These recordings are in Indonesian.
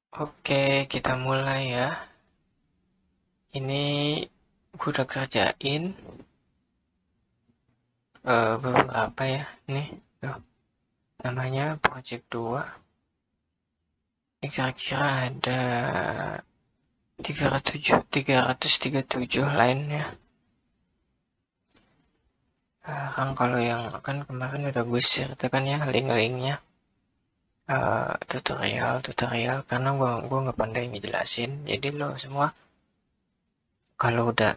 Oke, kita mulai ya. Ini gue udah kerjain beberapa ya. Nih, tuh, namanya Project 2. Ini kira-kira ada 337 lainnya. Kan kalau yang kan kemarin udah gue share itu kan ya link-linknya. Tutorial karena gua nggak pandai ngejelasin. Jadi lo semua kalau udah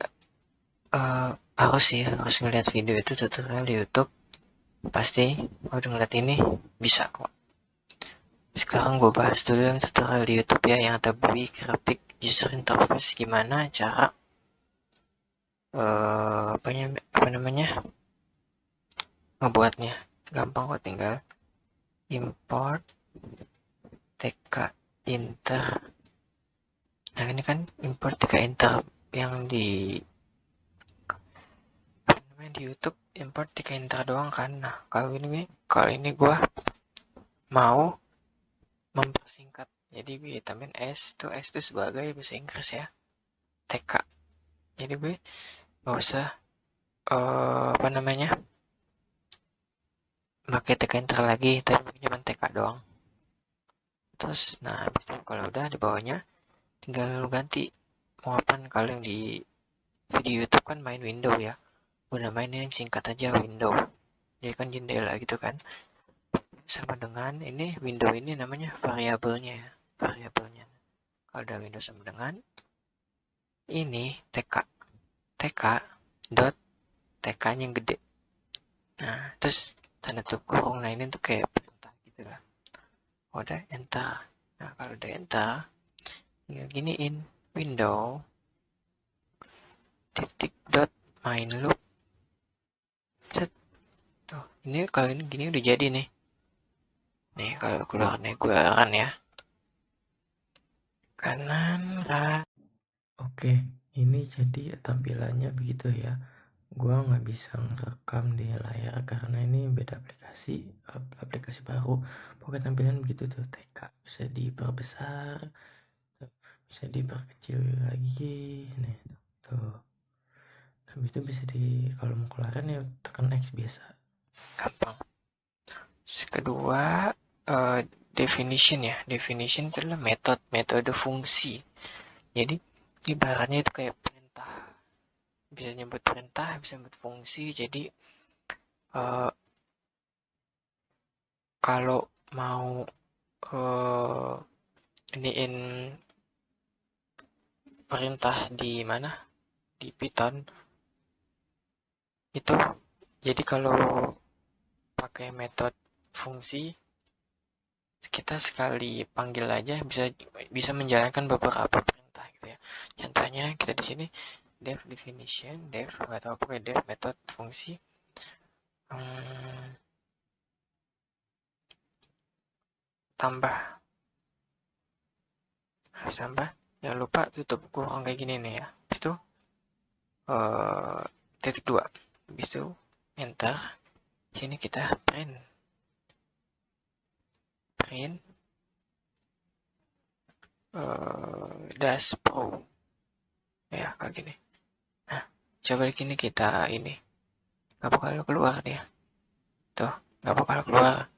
eh, harus ngeliat video itu tutorial di YouTube. Pasti udah ngeliat ini bisa kok. Sekarang gue bahas dulu yang tutorial di YouTube ya, yang ada GUI, grafik, user interface, gimana cara apa namanya ngebuatnya. Gampang kok, tinggal import tk inter. Nah ini kan import tk inter yang di apa namanya di YouTube, import tk inter doang kan. Nah kalau ini gue mau mempersingkat, jadi gue tambahin S itu sebagai bahasa Inggris ya, TK. Jadi gue nggak usah apa namanya pakai TK enter lagi, tapi cuma TK doang. Terus nah habis itu kalau udah di bawahnya tinggal lu ganti mau apa. Kalau yang di video YouTube kan main window ya, gue namain ini singkat aja window, jadi kan jendela gitu kan. Sama dengan ini window ini namanya variabelnya ya, variabelnya. Kalau udah window sama dengan ini TK dot TK nya yang gede. Nah terus tanda tutup kurung, nah ini tuh kayak perintah gitu lah. Udah enter. Nah kalau udah enter tinggal giniin window titik dot main loop. Set. Tuh ini kalau ini gini udah jadi nih. Nih kalau keluar nih gue akan ya kanan kan. Oke, ini jadi tampilannya begitu ya. Gua nggak bisa ngerekam di layar karena ini beda aplikasi, aplikasi baru. Pokoknya tampilan begitu tuh, TK bisa diperbesar, bisa diperkecil lagi. Nih tuh. Habis itu bisa kalau mau keluarin ya tekan X biasa. Gampang. Kedua, definition ya. Definition itu adalah metode fungsi. Jadi ibaratnya itu kayak perintah. Bisa nyebut perintah, bisa nyebut fungsi. Jadi eh, kalau mau eh, iniin perintah di mana? Di Python itu. Jadi kalau pakai metode fungsi, kita sekali panggil aja bisa bisa menjalankan beberapa perintah gitu ya. Contohnya kita di sini def definition, def atau apa def method fungsi, hmm, tambah, harus tambah. Jangan lupa tutup kurung kayak gini nih ya. Habis itu eh, titik dua. Habis itu enter. Sini kita print print dash pro ya kayak gini. Nah coba di sini kita ini nggak bakal keluar dia tuh, nggak bakal keluar.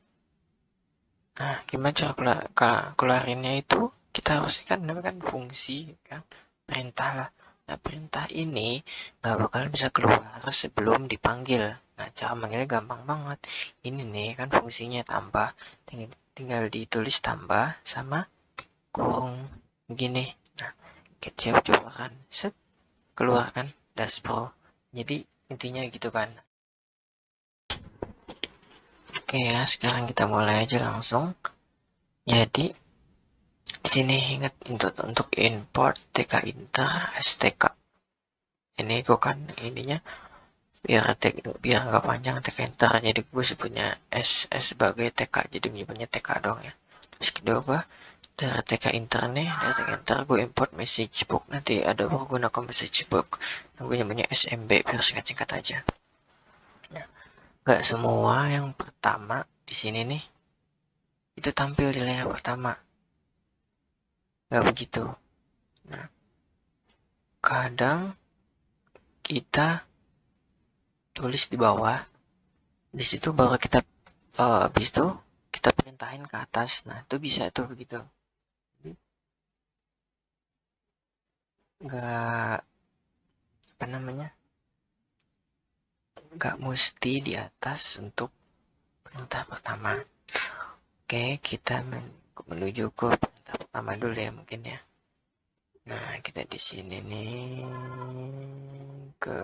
Nah, gimana cara keluarinnya itu? Kita harus kan namanya kan fungsi kan, perintah lah. Nah, perintah ini nggak bakal bisa keluar sebelum dipanggil. Nah, cara manggilnya gampang banget. Ini nih kan fungsinya tambah, tinggal ditulis tambah sama kurung begini. Nah, kita coba kan, set keluarkan dashboard. Jadi intinya gitu kan. Oke ya, sekarang kita mulai aja langsung. Jadi di sini ingat untuk import tk inter stk. Ini gue kan ininya biar nggak panjang tk inter, jadi gue sebutnya s sebagai tk, jadi menyebutnya tk dong ya. Terus kedua gue dari tk inter nih, dari tk inter gue import message book, nanti ada gue gunakan message book, gue nyebutnya smb biar singkat-singkat aja. Nah, nggak semua yang pertama di sini nih itu tampil di layar pertama. nggak begitu. Nah, kadang kita tulis di bawah, di situ baru kita habis itu kita perintahin ke atas. Nah, itu bisa tuh begitu. Nggak apa namanya? Nggak mesti di atas untuk perintah pertama. Oke, kita menuju ke perintah pertama dulu ya mungkin ya. Nah, kita di sini nih ke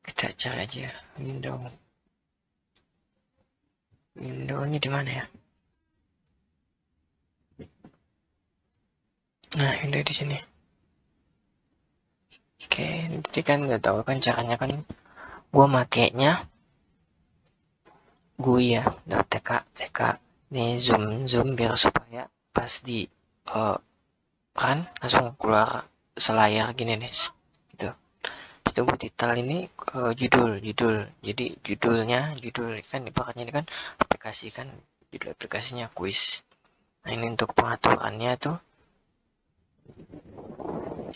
kita cari aja window. Windownya di mana ya? Nah, window di sini. Oke, jadi kan nggak tahu kan caranya kan gue makainya gue ya, TK nih zoom biar supaya pas di kan langsung keluar selayar gini nih gitu. Terus itu buat titel ini judul jadi judul kan ibaratnya ini kan aplikasi kan, judul aplikasinya kuis. Nah ini untuk pengaturannya tuh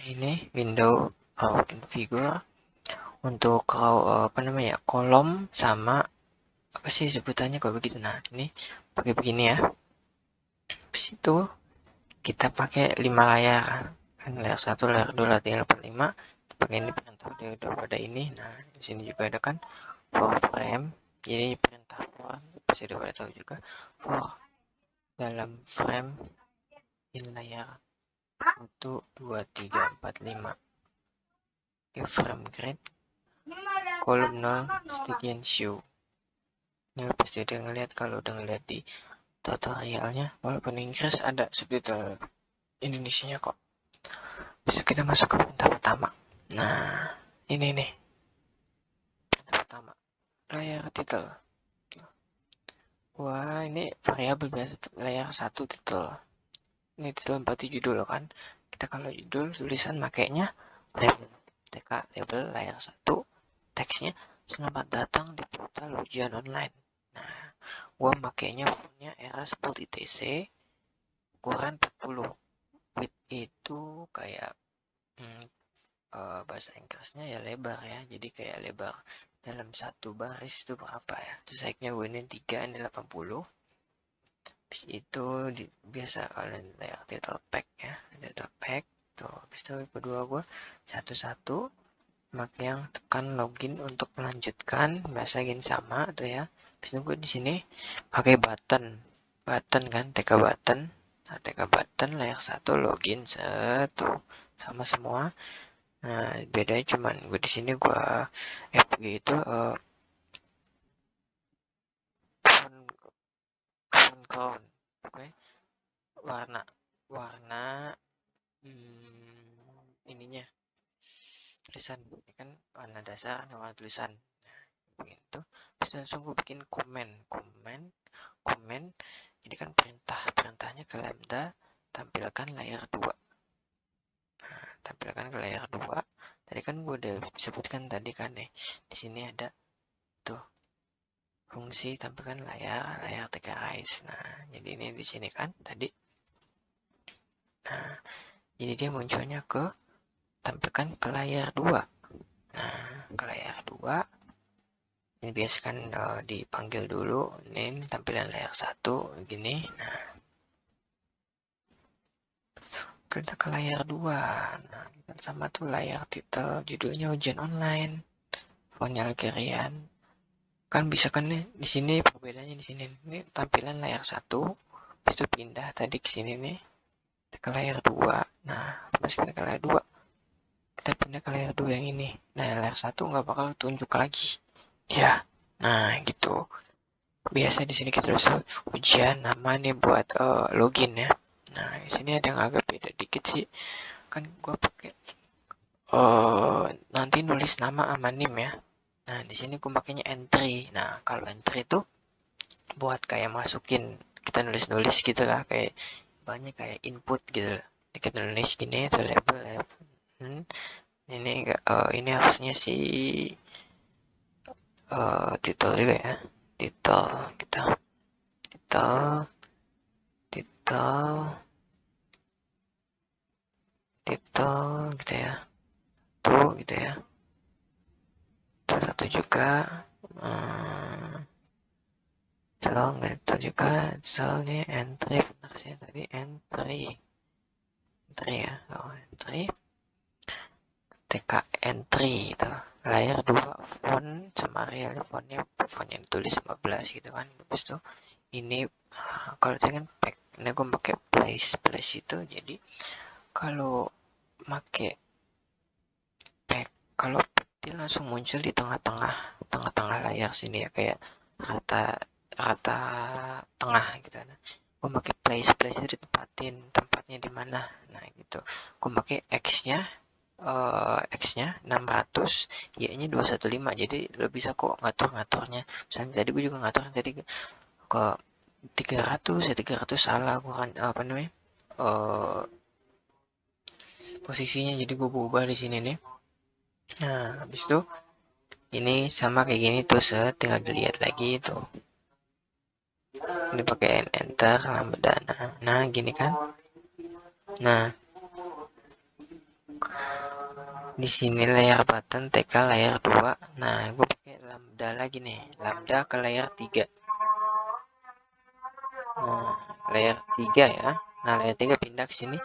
ini window configure untuk apa namanya kolom sama apa sih sebutannya kalau begitu. Nah ini pakai begini ya. Habis itu kita pakai 5 layar kan, layar 1, layar 2, layar 3, layar 5. Pakai ini perintah udah pada ini. Nah di sini juga ada kan for frame, jadi perintah for pasti udah pada tahu juga for dalam frame in layar 1, 2, 3, 4, 5. Oke, frame grid kolom 0 sticky and show. Ini pasti udah ngeliat, kalau udah ngeliat di tutorialnya walaupun Inggris ada subtitle Indonesia kok. Bisa kita masuk ke perintah pertama. Nah ini nih perintah pertama, layar title. Wah ini variabel biasa, layar 1 title. Ini titel berarti judul kan. Kita kalau judul tulisan makainya label TK label layar 1, teksnya selamat datang di portal ujian online. Nah gua makainya fontnya era seperti TC, ukuran 40, width itu kayak bahasa Inggrisnya ya lebar ya, jadi kayak lebar dalam satu baris itu berapa ya, terus height-nya gue ini 3, ini 80. Habis itu biasa kalian lihat title pack ya, title pack tuh. Habis itu kedua gue satu-satu mak yang tekan login untuk melanjutkan, bahasa gini sama tuh ya. Habis itu gue di sini pakai button kan, TK button. Nah, TK button layar 1 login satu sama semua. Nah, bedanya cuman gue di sini gue FG itu font count, oke, warna warna ininya tulisan ini kan warna dasar warna tulisan. Nah, begitu. Bisa langsung gue bikin komen. Jadi kan perintahnya ke lambda tampilkan layar 2. Nah, tampilkan ke layar 2. Tadi kan gue udah sebutkan tadi kan nih. Di sini ada tuh fungsi tampilkan layar TKIs. Nah, jadi ini di sini kan tadi. Nah, jadi dia munculnya ke tampilkan ke layar 2. Nah, ke layar 2 ini biasa kan dipanggil dulu. Ini tampilan layar 1 gini. Nah, kita ke layar 2. Nah, kita sama tuh layar titel judulnya ujian online. Fontnya Algerian. Kan bisa kan nih di sini perbedaannya di sini. Ini tampilan layar 1, habis itu pindah tadi ke sini nih ke layar 2. Nah, pas kita ke layar 2, kita pindah ke layar 2 yang ini. Nah, layar 1 nggak bakal tunjuk lagi. Ya. Nah, gitu. Biasa di sini kita tulis ujian nama nih buat login ya. Nah, di sini ada yang agak beda dikit sih. Kan gua pakai nanti nulis nama anonim ya. Nah, di sini gue pakainya entry. Nah, kalau entry itu buat kayak masukin, kita nulis-nulis gitu lah, kayak banyak kayak input gitu lah. Kita nulis gini, itu label. ini harusnya si titel juga ya, titel kita titel gitu ya, tuh gitu ya, satu juga, nggak itu juga, nih entry benar sih tadi, entry ya, entry TK entry gitu, layar 2 font sama real fontnya yang ditulis 15 gitu kan. Habis itu ini kalau tadi kan pack, ini gue pakai place itu, jadi kalau pakai pack, kalau dia langsung muncul di tengah-tengah layar sini ya, kayak rata tengah gitu. Nah, gue pakai place itu ditempatin, tempatnya di mana, nah gitu. Gue pakai X-nya 600, Y-nya 215, jadi lo bisa kok ngaturnya. Misalnya tadi gue juga ngatur tadi ke 300 ya, 300 salah gue kan, apa namanya, posisinya, jadi gue ubah di sini nih. Nah, habis itu ini sama kayak gini tuh, tinggal dilihat lagi tuh. Ini pakai enter lambda. Nah, gini kan. Nah, di sini layar button TK layar 2. Nah, gue pakai lambda lagi nih. Lambda ke layar 3. Nah, layar 3 ya. Nah, layar 3 pindah ke sini.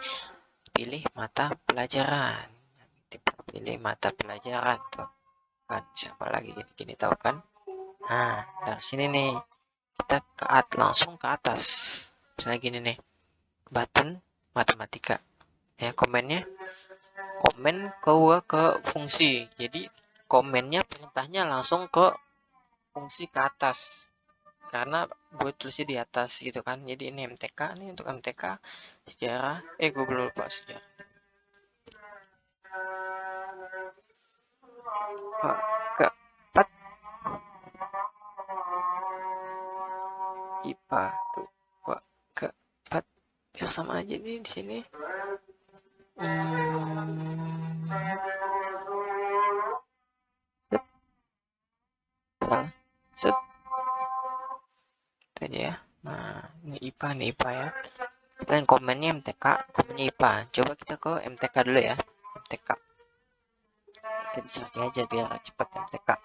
Pilih mata pelajaran. Pilih mata pelajaran tuh. Kan siapa lagi gini tahu kan? Nah, dari sini nih kita langsung ke atas. Misalnya gini nih. Button matematika. Ya, komen ke fungsi, jadi komennya perintahnya langsung ke fungsi ke atas, karena gue tulisnya di atas gitu kan. Jadi ini MTK nih, untuk MTK sejarah, gue belum lupa sejarah, keempat IPA tuh, keempat biar sama aja nih di sini. Set aja ya. Nah, ini IPA ya. Kita yang komennya MTK, komennya IPA. Coba kita ke MTK dulu ya. MTK. Kita search aja biar cepat MTK.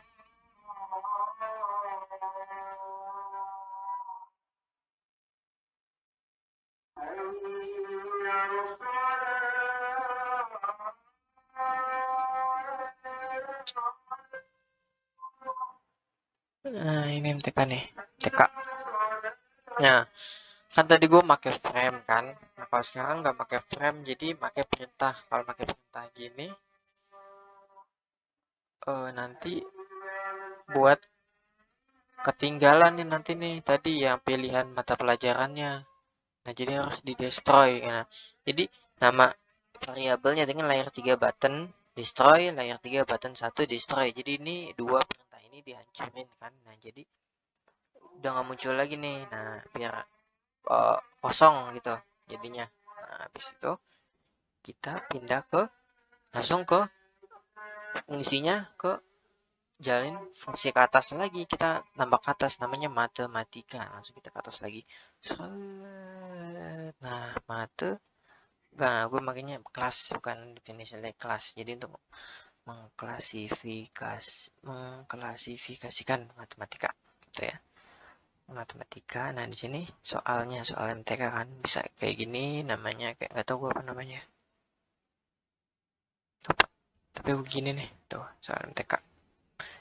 Nah, ini MTK nih. MTK. Nah, kan tadi gue pakai frame kan. Nah, kalau sekarang nggak pakai frame, jadi pakai perintah. Kalau pakai perintah gini, nanti buat ketinggalan nih nanti nih tadi yang pilihan mata pelajarannya. Nah, jadi harus di destroy. Nah, jadi nama variabelnya dengan layar 3 button destroy, layar 3 button 1 destroy. Jadi ini dua perintah ini dihancurin kan. Nah, jadi udah nggak muncul lagi nih. Nah, biar kosong gitu jadinya. Nah, habis itu kita pindah langsung ke fungsinya, ke jalin fungsi ke atas lagi, kita nambah ke atas namanya matematika, langsung kita ke atas lagi. Nah, gue makanya kelas bukan definisi kelas, jadi untuk mengklasifikasikan matematika gitu ya, matematika. Nah, di sini soal MTK kan bisa kayak gini namanya, kayak nggak tahu gue apa namanya, tapi begini nih tuh soal MTK.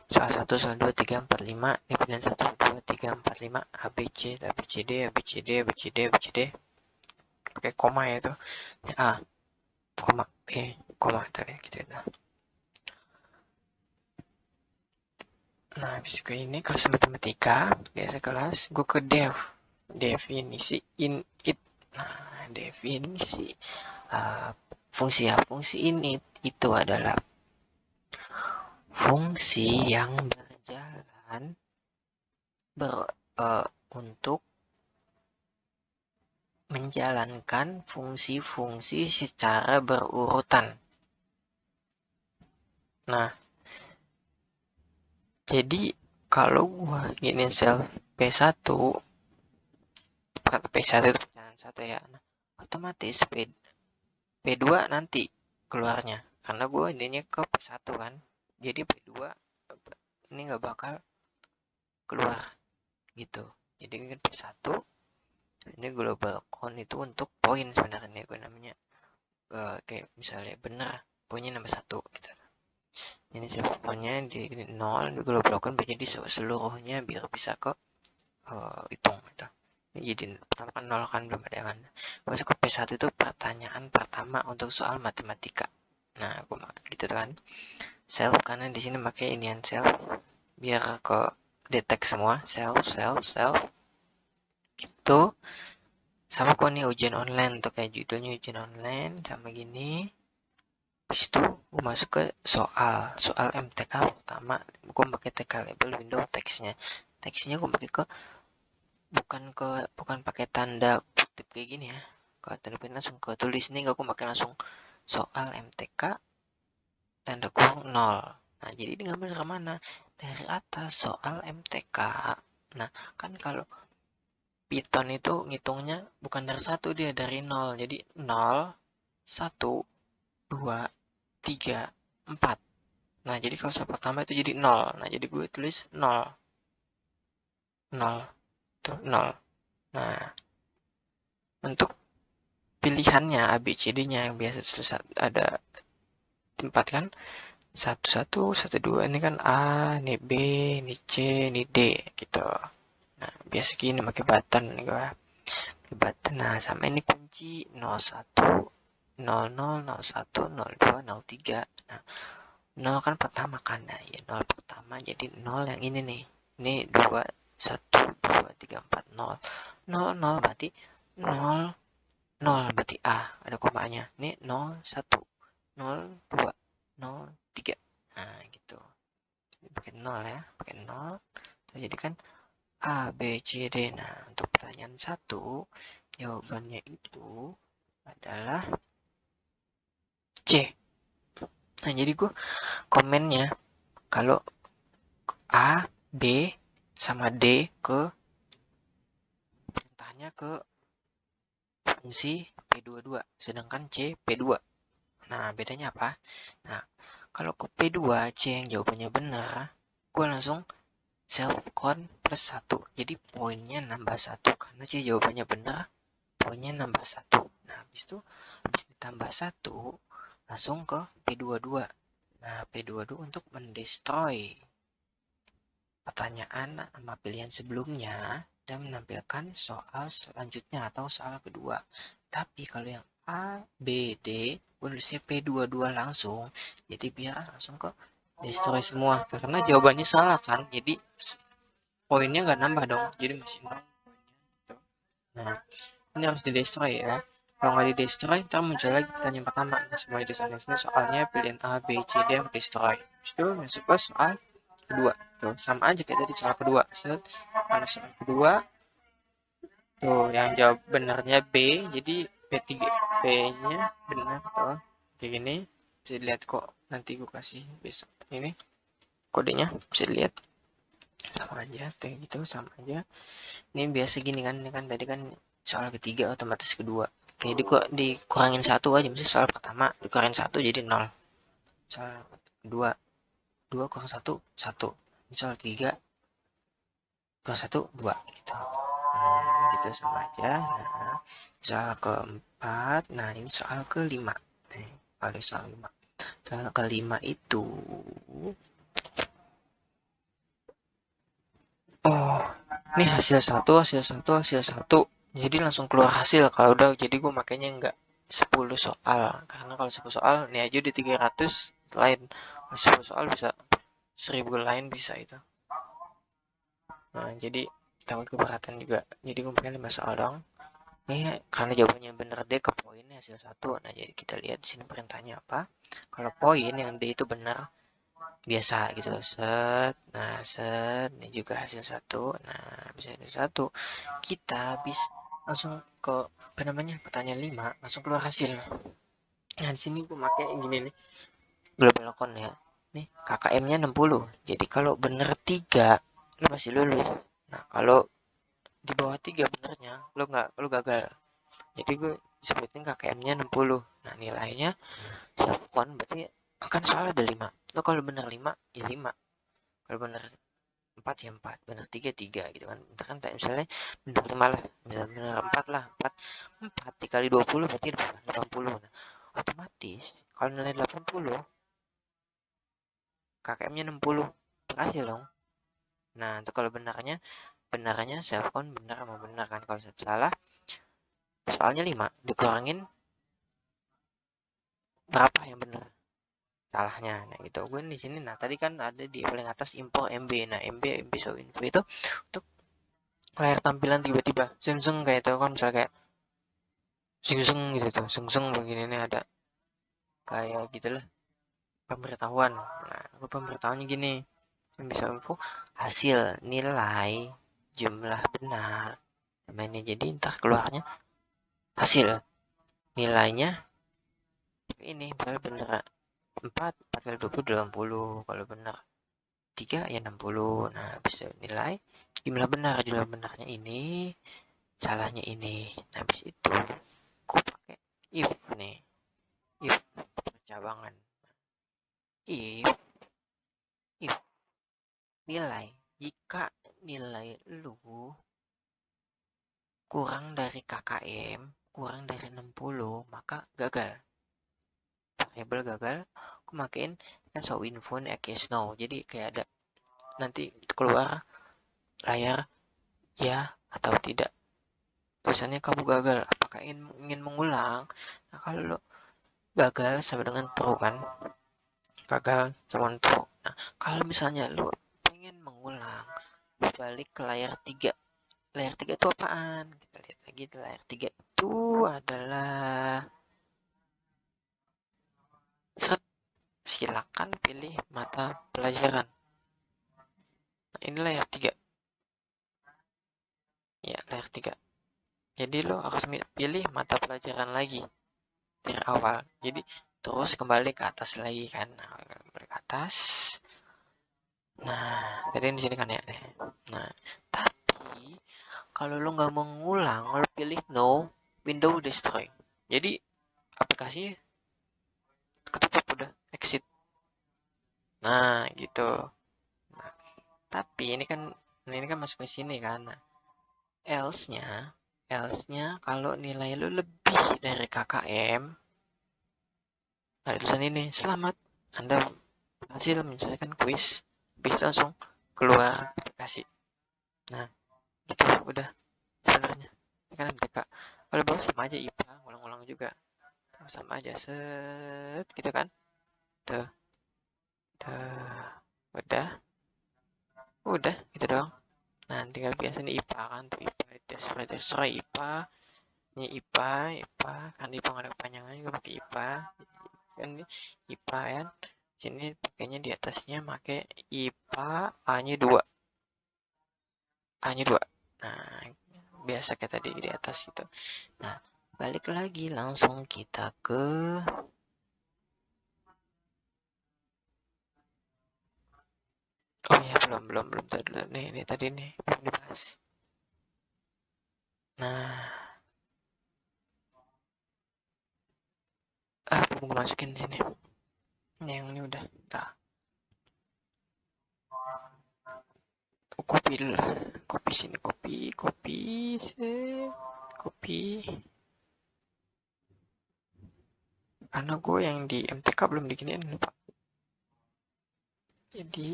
Soal 1, soal 2, 3, 4, 5. Ini pilihan 1, 2, 3, 4, 5. ABC, ABCD, ABCD, ABCD, ABCD. Pakai koma ya itu. A, koma, B, koma. Tadi gitu. Nah, habis ke ini kelas matematika. Biasa kelas. Gue ke definisi init. Nah, definisi. Fungsi ya. Fungsi init itu adalah fungsi yang berjalan untuk menjalankan fungsi-fungsi secara berurutan. Nah, jadi kalau gua gini sel P1 itu perjalanan satu ya. Nah, otomatis P2 nanti keluarnya. Karena gue intinya ke P1 kan. Jadi P2 ini nggak bakal keluar gitu. Jadi kan P1 ini global count itu untuk poin sebenarnya gue namanya. Kayak misalnya benar poinnya nambah 1 gitu. Ini poinnya di 0 di global count menjadi seluruhnya biar bisa ke hitung gitu. Jadi pertama kan 0 kan belum ada kan. Masuk ke P1 itu pertanyaan pertama untuk soal matematika. Nah, aku gitu kan. Self karena di sini pakai inian self biar ke detect semua self itu sama kok nih ujian online tuh kayak judulnya ujian online sama gini. Habis itu gue masuk ke soal MTK pertama gue pakai TK label window teksnya gue pakai ke bukan pakai tanda kutip kayak gini ya. Kalau tanda kutip langsung ke tulis nih aku pakai langsung soal MTK tanda kurung 0. Nah, jadi ini ngambil ke mana? Dari atas soal MTK. Nah, kan kalau Python itu ngitungnya bukan dari 1, dia dari 0. Jadi 0, 1, 2, 3, 4. Nah, jadi kalau soal pertama itu jadi 0. Nah, jadi gue tulis 0. 0. Tuh, 0. Nah, untuk pilihannya ABCD-nya yang biasa ada 4 kan? 1, 1, 1, 2. Ini kan A, ini B, ini C, ini D gitu. Nah, biasa gini pakai button nih gua. Pakai button. Nah, sama ini kunci 01, 00, 01, 02, 03. Nah, 0 kan pertama kan. Nah, ya 0 pertama jadi 0 yang ini nih. Ini 2, 1, 2, 3, 4, 0. 0, 0 berarti 0, 0 berarti A. Ada komanya. Ini 0, 1, 0, 2, 0, 3. Nah, gitu. Pakai 0 ya. Pakai 0. Jadi kan A, B, C, D. Nah, untuk pertanyaan 1, jawabannya itu adalah C. Nah, jadi gue komennya kalau A, B, sama D ke perintahnya ke fungsi P22, sedangkan C P2. Nah, bedanya apa? Nah, kalau ke P2, C yang jawabannya benar, gue langsung self count plus 1. Jadi poinnya nambah 1 karena C jawabannya benar, poinnya nambah 1. Nah, habis ditambah 1 langsung ke P22. Nah, P22 untuk mendestroy pertanyaan sama pilihan sebelumnya dan menampilkan soal selanjutnya atau soal kedua. Tapi kalau yang A, B, D, gue nulisnya P22 langsung. Jadi biar langsung ke destroy semua. Karena jawabannya salah kan. Jadi poinnya nggak nambah dong. Jadi masih 0 poinnya gitu. Nah, ini harus di destroy ya. Kalau nggak di destroy, ntar muncul lagi pertanyaan pertama. Nah, semua di sana ini soalnya pilihan A, B, C, D harus destroy. Habis itu masuk ke soal kedua. Tuh, sama aja kayak tadi soal kedua. Set, mana soal kedua? Tuh, yang jawab benarnya B, jadi P3, P-nya benar tuh. Kayak gini. Bisa dilihat kok. Nanti gue kasih besok. Ini kodenya bisa dilihat. Sama aja, kayak gitu sama aja. Ini biasa gini kan, ini kan tadi kan soal ketiga otomatis kedua. Kayak dikurangin 1 aja, misalnya soal pertama dikurangin 1 jadi 0. Soal kedua, 2 kurang 1, 1. Soal 3 kurang 1, 2 gitu. Gitu sama aja. Nah, soal keempat, nah ini soal kelima. Paling soal 5. Soal kelima itu oh, ini hasil satu. Jadi langsung keluar hasil. Kalau udah jadi gue makanya nggak 10 soal. Karena kalau 10 soal, ini aja di 300 lain. 10 soal bisa 1000 lain bisa itu. Nah, jadi takut keberatan juga. Jadi gue pakai 5 soal dong. Ini karena jawabannya bener D ke poinnya hasil 1. Nah, jadi kita lihat di sini perintahnya apa. Kalau poin yang D itu benar, biasa gitu set, nah set, ini juga hasil 1. Nah, bisa hasil 1, kita habis langsung ke apa namanya pertanyaan 5 langsung keluar hasil. Nah, di sini gue pakai gini nih global count ya. nih KKM-nya 60. Jadi kalau bener 3, lu masih lulus. Nah, kalau di bawah 3 benernya, lu gagal. Jadi gue sebutin KKM-nya 60. Nah, nilainya self con berarti kan soalnya ada 5. Lo kalau bener 5, ya 5. Kalau bener 4 ya 4, bener 3 3 gitu kan. Misalkan misalnya bener 5 lah, misalnya bener 4 lah, 4 4 dikali 20 berarti 80. Nah, otomatis kalau nilai 80, KKM-nya 60. Berhasil dong. Nah, itu kalau benarnya self con benar sama benar kan. Kalau salah, soalnya 5 dikurangin berapa yang benar salahnya. Nah, gitu. Gue di sini nah tadi kan ada di paling atas impor MB. Nah, MB show info itu untuk layar tampilan tiba-tiba zeng kayak itu kan misalnya kayak zeng gitu tuh. Zeng begini nih ada kayak gitulah pemberitahuan. Nah, pemberitahuannya gini. Yang bisa info hasil nilai jumlah benar. Nah, ini jadi ntar keluarnya hasil nilainya ini misalnya bener 4 kali 20 80, kalau benar 3 ya 60. Nah, bisa nilai jumlah benarnya ini, salahnya ini. Nah, habis itu aku pakai if nih. If percabangan. If if nilai jika nilai lu kurang dari KKM, kurang dari 60, maka gagal. Variable gagal, aku makin kan show info nih case no. Jadi kayak ada nanti keluar layar ya atau tidak. Tulisannya kamu gagal, apakah ingin mengulang? Nah, kalau lo gagal sama dengan true kan? Gagal sama true. Nah, kalau misalnya lo pengen mengulang, balik ke layar 3. Layar 3 itu apaan? Kita lihat lagi di layar 3 itu adalah set, silakan pilih mata pelajaran. Nah, ini layar 3. Ya, layar 3. Jadi lo harus pilih mata pelajaran lagi dari awal. Jadi terus kembali ke atas lagi kan. Nah, kembali ke atas. Nah, tadi di sini kan ya. Nah, tapi kalau lo nggak mau ngulang, lo pilih no, window destroy. Jadi aplikasi ketutup udah exit. Nah, gitu. Nah, tapi ini kan masuk ke sini kan. Nah, else-nya kalau nilai lo lebih dari KKM, ada tulisan ini, selamat, Anda berhasil menyelesaikan kuis, bisa langsung keluar aplikasi. Nah, gitu udah sebenarnya. Ini kan mereka kalau bawah sama aja IPA, ngulang-ngulang juga. Sama aja set gitu kan. Tuh, tuh. Udah gitu doang. Nah, tinggal biasa nih IPA kan tuh IPA, dasar IPA, ini IPA kan IPA nggak ada kepanjangan juga pakai IPA. Kan ini IPA kan. Sini pakainya di atasnya pakai IPA A-nya 2. A-nya 2. Nah, biasa kayak tadi di atas itu. Nah, balik lagi langsung kita ke oh ya belum tadi dulu nih ini tadi nih belum dibahas. Nah, belum gue masukin sini. Yang ini udah. Nah, kopi dulu lah. Kopi sini kopi kopi. Karena gue yang di MTK belum diginiin lupa. Jadi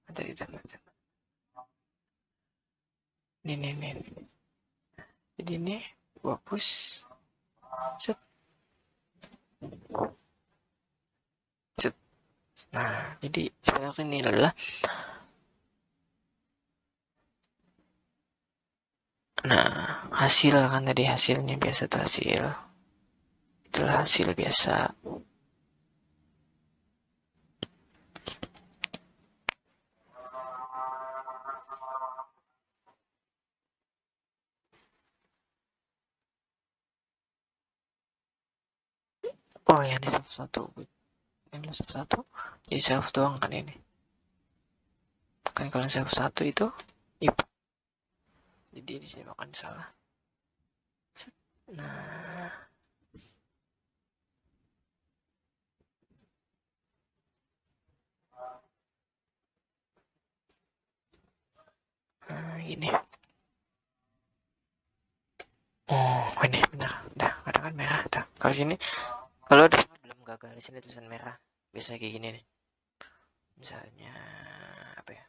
ada di sana. Nih. Jadi nih gue hapus. Set. Set. Nah, jadi sekarang ini adalah nah, hasil kan tadi hasilnya biasa tuh hasil. Itulah hasil biasa. Oh ya, ini satu-satu. Ini self 1 jadi self doang kan ini. Kan kalau self 1 itu IPA. Jadi di sini makan salah. Nah, ini. Oh, ini benar. Udah, kadang kan merah. Tuh. Kalau sini, kalau ada belum gagal di sini tulisan merah. Biasa kayak gini nih. Misalnya apa ya?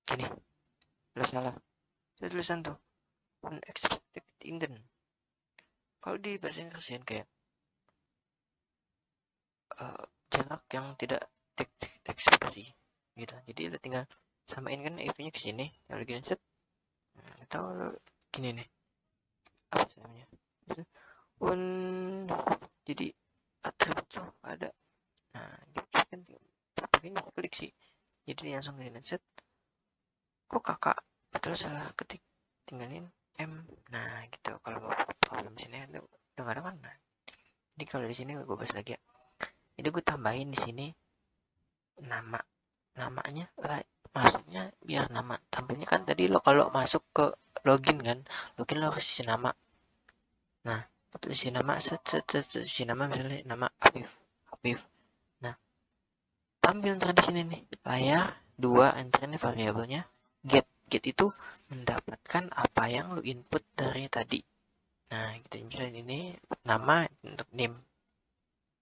Gini, lo salah. Ada tulisan tuh. Unexpected indent. Kalau di bahasa Inggris ya kayak jarak yang tidak ekspektasi gitu. Jadi lo tinggal samain kan if-nya ke sini. Kalau gini set, atau lo gini nih. Apa namanya? Un jadi atribut tuh ada. Nah, gitu kan pakainya klik sih. Jadi langsung gini set. Kok kakak terus salah ketik tinggalin M. Nah, gitu. Kalau mau problem sini itu udah gak ada mana. Jadi kalau di sini gue bahas lagi ya. Jadi gue tambahin di sini nama namanya masuknya biar nama tampilnya kan tadi lo kalau masuk ke login kan login lo harus isi nama. Nah untuk isi nama isi nama misalnya nama Afif. Nah tampil ntar di sini nih layar 2 enter ini variabelnya get itu mendapatkan apa yang lo input dari tadi. Nah gitu misalnya ini nama untuk name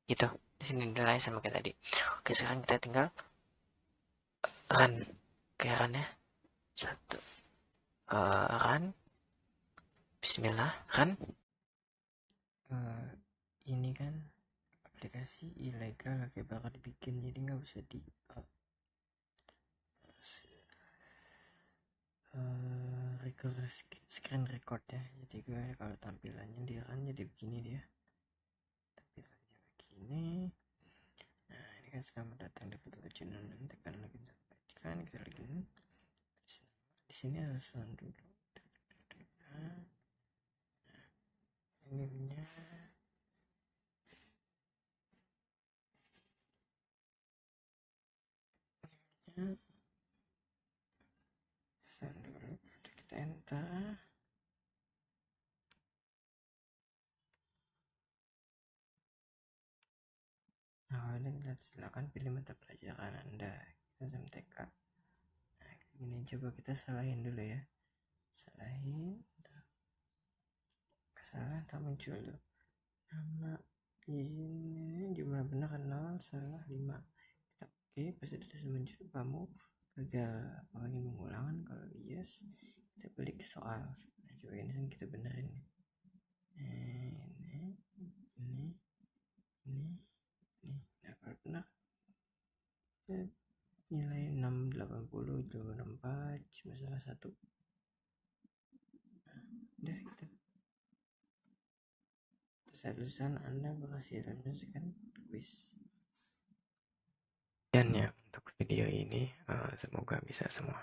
gitu di sini nilai sama kayak tadi. Oke sekarang kita tinggal run kayak run ya satu run bismillah run. Ini kan aplikasi ilegal kayak bakal dibikin, jadi nggak bisa di record screen record ya. Jadi gue kalau tampilannya di run jadi begini dia, tampilannya begini. Nah ini kan selamat datang di Betul Channel, tekan login kan kita login. Di sini harus run dulu. Nah, ini punya dulu kita enter. Nah, kita silakan pilih mata pelajaran Anda. Kita SMTK. Nah, ini coba kita salahin dulu ya. Salahin. Kesalahan tak muncul tuh. Nama ini jumlah benar 0, salah 5. Kita oke, pasti ada muncul kamu gagal ingin mengulangan. Kalau yes, kita balik soal. Nah, coba ini kita benerin. Ini. Nah, kalau benar nilai 680 jawaban 4 cuma salah 1. Nah, udah gitu. Tulisan Anda berhasil menyelesaikan kuis. Dan ya untuk video ini semoga bisa semua.